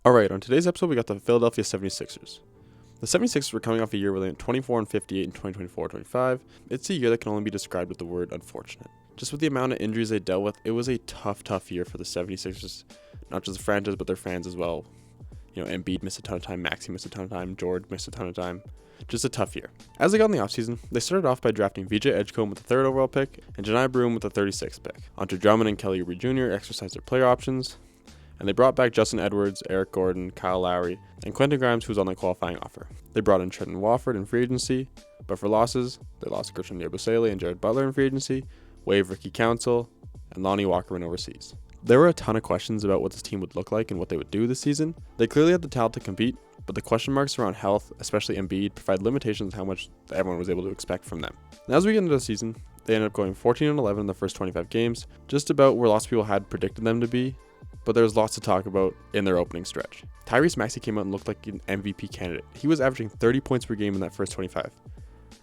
Alright, on today's episode, we got the Philadelphia 76ers. The 76ers were coming off a year where they went 24-58 in 2024-25. It's a year that can only be described with the word unfortunate. Just with the amount of injuries they dealt with, it was a tough year for the 76ers. Not just the franchise, but their fans as well. You know, Embiid missed a ton of time, Maxey missed a ton of time, George missed a ton of time. Just a tough year. As they got in the offseason, they started off by drafting VJ Edgecombe with the 3rd overall pick and Janai Broome with the 36th pick. Andre Drummond and Kelly Oubre Jr. exercised their player options, and they brought back Justin Edwards, Eric Gordon, Kyle Lowry, and Quentin Grimes, who was on the qualifying offer. They brought in Trenton Wofford in free agency, but for losses, they lost Christian Yabusele and Jared Butler in free agency, waived Ricky Council, and Lonnie Walker in overseas. There were a ton of questions about what this team would look like and what they would do this season. They clearly had the talent to compete, but the question marks around health, especially Embiid, provide limitations on how much everyone was able to expect from them. And as we get into the season, they ended up going 14-11 in the first 25 games, just about where lots of people had predicted them to be, but there's lots to talk about in their opening stretch. Tyrese Maxey came out and looked like an MVP candidate. He was averaging 30 points per game in that first 25.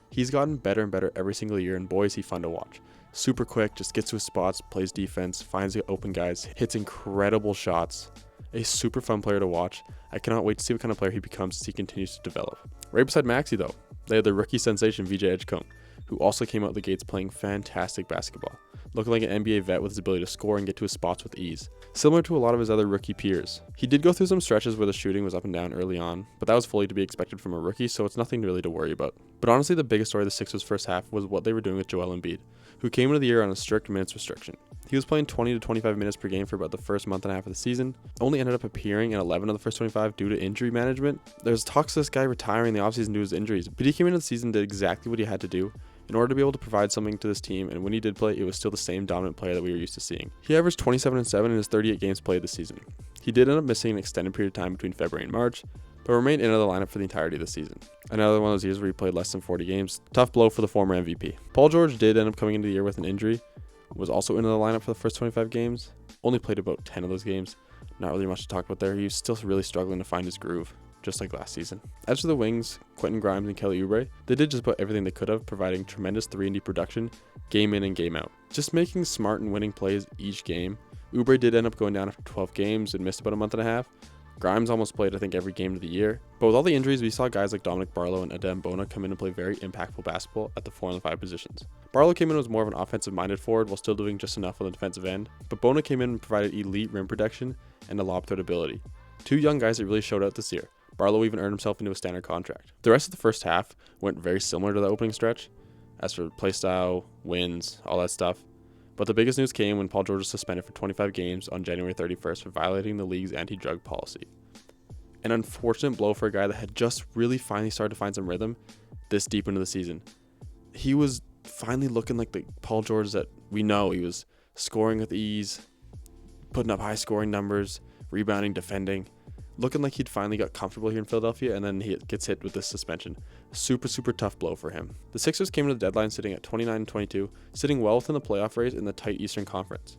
He's gotten better and better every single year, and boy is he fun to watch. Super quick, just gets to his spots, plays defense, finds the open guys, hits incredible shots. A super fun player to watch. I cannot wait to see what kind of player he becomes as he continues to develop. Right beside Maxey though, they had the rookie sensation VJ Edgecombe, who also came out the gates playing fantastic basketball, looking like an NBA vet with his ability to score and get to his spots with ease, similar to a lot of his other rookie peers. He did go through some stretches where the shooting was up and down early on, but that was fully to be expected from a rookie, so it's nothing really to worry about. But honestly, the biggest story of the Sixers' first half was what they were doing with Joel Embiid, who came into the year on a strict minutes restriction. He was playing 20 to 25 minutes per game for about the first month and a half of the season, only ended up appearing in 11 of the first 25 due to injury management. There's talks of this guy retiring the offseason due to his injuries, but he came into the season and did exactly what he had to do in order to be able to provide something to this team, and when he did play, it was still the same dominant player that we were used to seeing. He averaged 27-7 in his 38 games played this season. He did end up missing an extended period of time between February and March, but remained in the lineup for the entirety of the season. Another one of those years where he played less than 40 games. Tough blow for the former MVP. Paul George did end up coming into the year with an injury, was also into the lineup for the first 25 games, only played about 10 of those games. Not really much to talk about there. He was still really struggling to find his groove, just like last season. As for the wings, Quentin Grimes and Kelly Oubre, they did just about everything they could have, providing tremendous 3-and-D production, game in and game out. Just making smart and winning plays each game. Oubre did end up going down after 12 games and missed about a month and a half. Grimes almost played, I think, every game of the year. But with all the injuries, we saw guys like Dominic Barlow and Adem Bona come in and play very impactful basketball at the 4 and 5 positions. Barlow came in as more of an offensive-minded forward while still doing just enough on the defensive end, but Bona came in and provided elite rim protection and a lob threat ability. Two young guys that really showed out this year. Barlow even earned himself into a standard contract. The rest of the first half went very similar to the opening stretch, as for playstyle, wins, all that stuff. But the biggest news came when Paul George was suspended for 25 games on January 31st for violating the league's anti-drug policy. An unfortunate blow for a guy that had just really finally started to find some rhythm this deep into the season. He was finally looking like the Paul George that we know. He was scoring with ease, putting up high scoring numbers, rebounding, defending, looking like he'd finally got comfortable here in Philadelphia, and then he gets hit with this suspension. Super tough blow for him. The Sixers came to the deadline sitting at 29-22, sitting well within the playoff race in the tight Eastern Conference.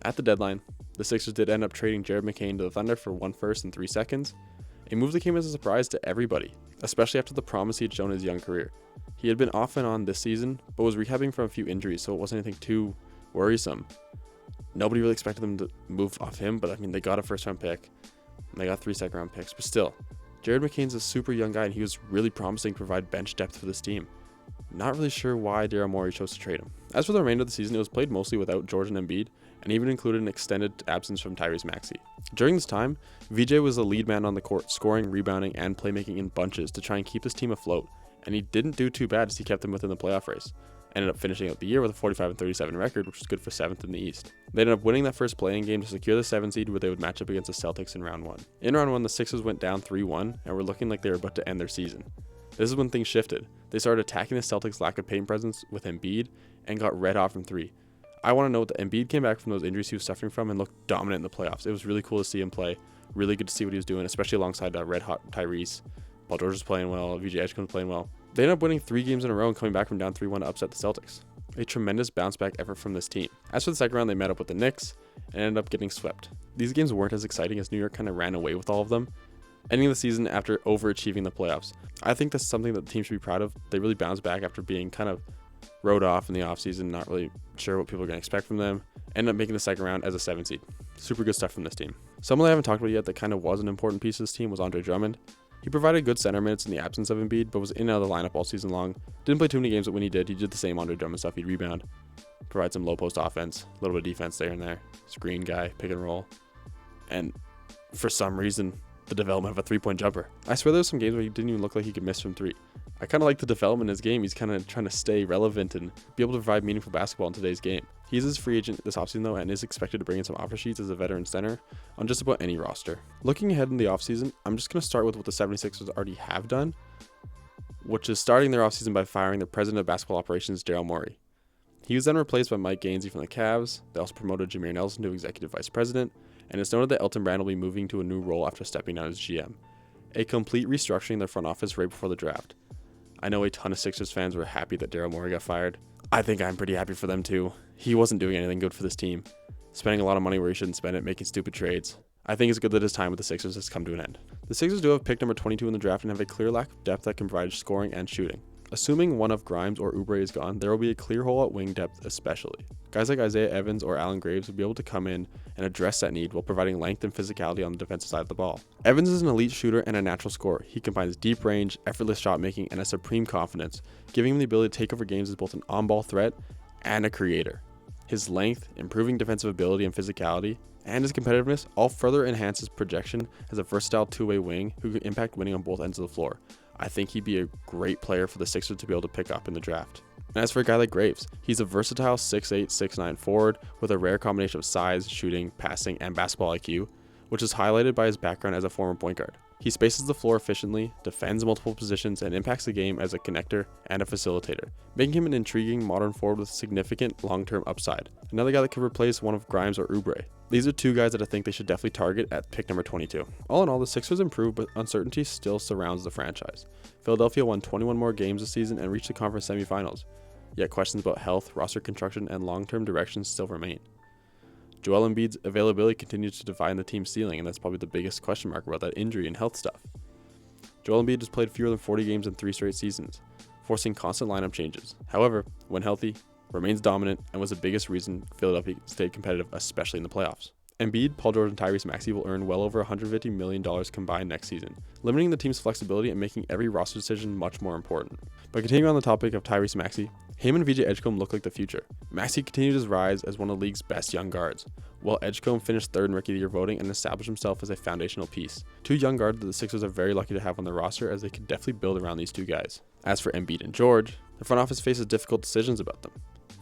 At the deadline, the Sixers did end up trading Jared McCain to the Thunder for 1 first and 3 seconds, a move that came as a surprise to everybody, especially after the promise he had shown in his young career. He had been off and on this season, but was rehabbing from a few injuries, so it wasn't anything too worrisome. Nobody really expected them to move off him, but I mean, they got a first-round pick, and they got 3 second-round picks, but still, Jared McCain's a super young guy, and he was really promising to provide bench depth for this team. Not really sure why Daryl Morey chose to trade him. As for the remainder of the season, it was played mostly without George and Embiid, and even included an extended absence from Tyrese Maxey. During this time, VJ was the lead man on the court, scoring, rebounding, and playmaking in bunches to try and keep this team afloat, and he didn't do too bad as he kept them within the playoff race. Ended up finishing out the year with a 45-37 record, which was good for 7th in the East. They ended up winning that first play-in game to secure the 7th seed, where they would match up against the Celtics in round 1. In round 1, the Sixers went down 3-1 and were looking like they were about to end their season. This is when things shifted. They started attacking the Celtics' lack of paint presence with Embiid and got red hot from 3. I want to note that Embiid came back from those injuries he was suffering from and looked dominant in the playoffs. It was really cool to see him play. Really good to see what he was doing, especially alongside red hot Tyrese. Paul George was playing well. VJ Edgecombe was playing well. They ended up winning 3 games in a row and coming back from down 3-1 to upset the Celtics. A tremendous bounce back effort from this team. As for the second round, they met up with the Knicks and ended up getting swept. These games weren't as exciting as New York kind of ran away with all of them, ending the season after overachieving the playoffs. I think that's something that the team should be proud of. They really bounced back after being kind of wrote off in the offseason, not really sure what people are going to expect from them. Ended up making the second round as a 7 seed. Super good stuff from this team. Someone I haven't talked about yet that kind of was an important piece of this team was Andre Drummond. He provided good center minutes in the absence of Embiid, but was in and out of the lineup all season long. Didn't play too many games, but when he did the same Andre Drummond stuff. He'd rebound, provide some low post offense, a little bit of defense there and there, screen guy, pick and roll. And for some reason, the development of a three-point jumper. I swear there was some games where he didn't even look like he could miss from three. I kind of like the development in his game. He's kind of trying to stay relevant and be able to provide meaningful basketball in today's game. He's his free agent this offseason though, and is expected to bring in some offer sheets as a veteran center on just about any roster. Looking ahead in the offseason, I'm just going to start with what the 76ers already have done, which is starting their offseason by firing their president of basketball operations, Daryl Morey. He was then replaced by Mike Gainsey from the Cavs. They also promoted Jameer Nelson to executive vice president, and it's noted that Elton Brand will be moving to a new role after stepping down as GM. A complete restructuring in their front office right before the draft. I know a ton of Sixers fans were happy that Daryl Morey got fired. I think I'm pretty happy for them too. He wasn't doing anything good for this team. Spending a lot of money where he shouldn't spend it, making stupid trades. I think it's good that his time with the Sixers has come to an end. The Sixers do have pick number 22 in the draft and have a clear lack of depth that can provide scoring and shooting. Assuming one of Grimes or Oubre is gone, there will be a clear hole at wing depth especially. Guys like Isaiah Evans or Allen Graves will be able to come in and address that need while providing length and physicality on the defensive side of the ball. Evans is an elite shooter and a natural scorer. He combines deep range, effortless shot making, and a supreme confidence, giving him the ability to take over games as both an on-ball threat and a creator. His length, improving defensive ability and physicality, and his competitiveness all further enhance his projection as a versatile two-way wing who can impact winning on both ends of the floor. I think he'd be a great player for the Sixers to be able to pick up in the draft. And as for a guy like Graves, he's a versatile 6'8", 6'9" forward with a rare combination of size, shooting, passing, and basketball IQ, which is highlighted by his background as a former point guard. He spaces the floor efficiently, defends multiple positions, and impacts the game as a connector and a facilitator, making him an intriguing modern forward with significant long-term upside. Another guy that could replace one of Grimes or Oubre. These are two guys that I think they should definitely target at pick number 22. All in all, the Sixers improved, but uncertainty still surrounds the franchise. Philadelphia won 21 more games this season and reached the conference semifinals, yet questions about health, roster construction, and long-term direction still remain. Joel Embiid's availability continues to define the team's ceiling, and that's probably the biggest question mark about that injury and health stuff. Joel Embiid has played fewer than 40 games in 3 straight seasons, forcing constant lineup changes. However, when healthy, remains dominant and was the biggest reason Philadelphia stayed competitive, especially in the playoffs. Embiid, Paul George, and Tyrese Maxey will earn well over $150 million combined next season, limiting the team's flexibility and making every roster decision much more important. But continuing on the topic of Tyrese Maxey, him and VJ Edgecombe look like the future. Maxey continued his rise as one of the league's best young guards, while Edgecombe finished third in Rookie of the Year voting and established himself as a foundational piece. Two young guards that the Sixers are very lucky to have on their roster, as they could definitely build around these two guys. As for Embiid and George, the front office faces difficult decisions about them.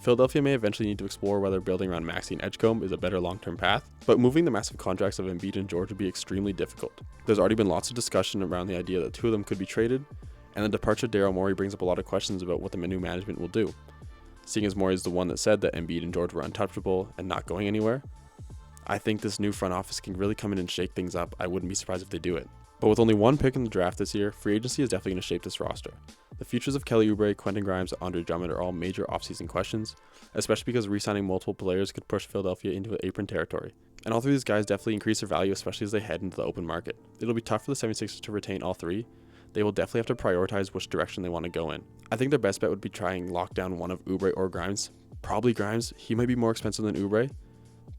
Philadelphia may eventually need to explore whether building around Maxey and Edgecombe is a better long-term path, but moving the massive contracts of Embiid and George would be extremely difficult. There's already been lots of discussion around the idea that two of them could be traded, and the departure of Daryl Morey brings up a lot of questions about what the new management will do. Seeing as Morey is the one that said that Embiid and George were untouchable and not going anywhere, I think this new front office can really come in and shake things up. I wouldn't be surprised if they do it. But with only one pick in the draft this year, free agency is definitely going to shape this roster. The futures of Kelly Oubre, Quentin Grimes, and Andre Drummond are all major offseason questions, especially because re-signing multiple players could push Philadelphia into apron territory. And all three of these guys definitely increase their value, especially as they head into the open market. It'll be tough for the 76ers to retain all three. They will definitely have to prioritize which direction they want to go in. I think their best bet would be trying lock down one of Oubre or Grimes. Probably Grimes. He might be more expensive than Oubre,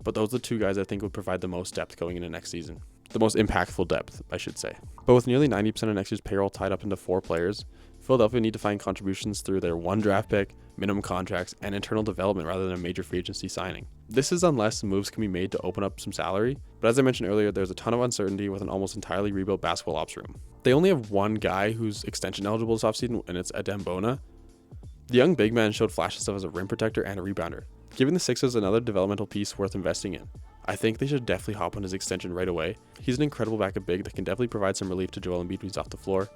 but those are the two guys I think would provide the most depth going into next season. The most impactful depth, I should say. But with nearly 90% of next year's payroll tied up into 4 players, Philadelphia need to find contributions through their 1 draft pick, minimum contracts, and internal development rather than a major free agency signing. This is unless moves can be made to open up some salary, but as I mentioned earlier, there's a ton of uncertainty with an almost entirely rebuilt basketball ops room. They only have one guy who's extension eligible this offseason, and it's Adem Bona. The young big man showed flashes of as a rim protector and a rebounder, giving the Sixers another developmental piece worth investing in. I think they should definitely hop on his extension right away. He's an incredible backup big that can definitely provide some relief to Joel Embiid when he's off the floor,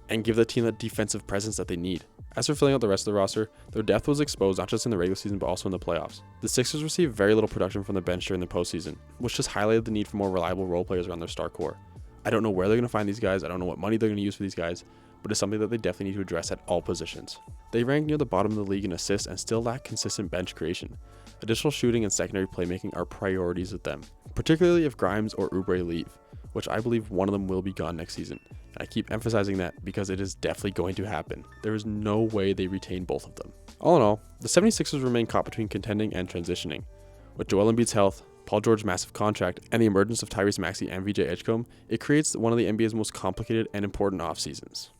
and give the team that defensive presence that they need. As for filling out the rest of the roster, their depth was exposed not just in the regular season but also in the playoffs. The Sixers received very little production from the bench during the postseason, which just highlighted the need for more reliable role players around their star core. I don't know where they're going to find these guys, I don't know what money they're going to use for these guys, but it's something that they definitely need to address at all positions. They rank near the bottom of the league in assists and still lack consistent bench creation. Additional shooting and secondary playmaking are priorities with them, particularly if Grimes or Oubre leave, which I believe one of them will be gone next season. And I keep emphasizing that because it is definitely going to happen. There is no way they retain both of them. All in all, the 76ers remain caught between contending and transitioning. With Joel Embiid's health, Paul George's massive contract, and the emergence of Tyrese Maxey and VJ Edgecombe, it creates one of the NBA's most complicated and important off seasons.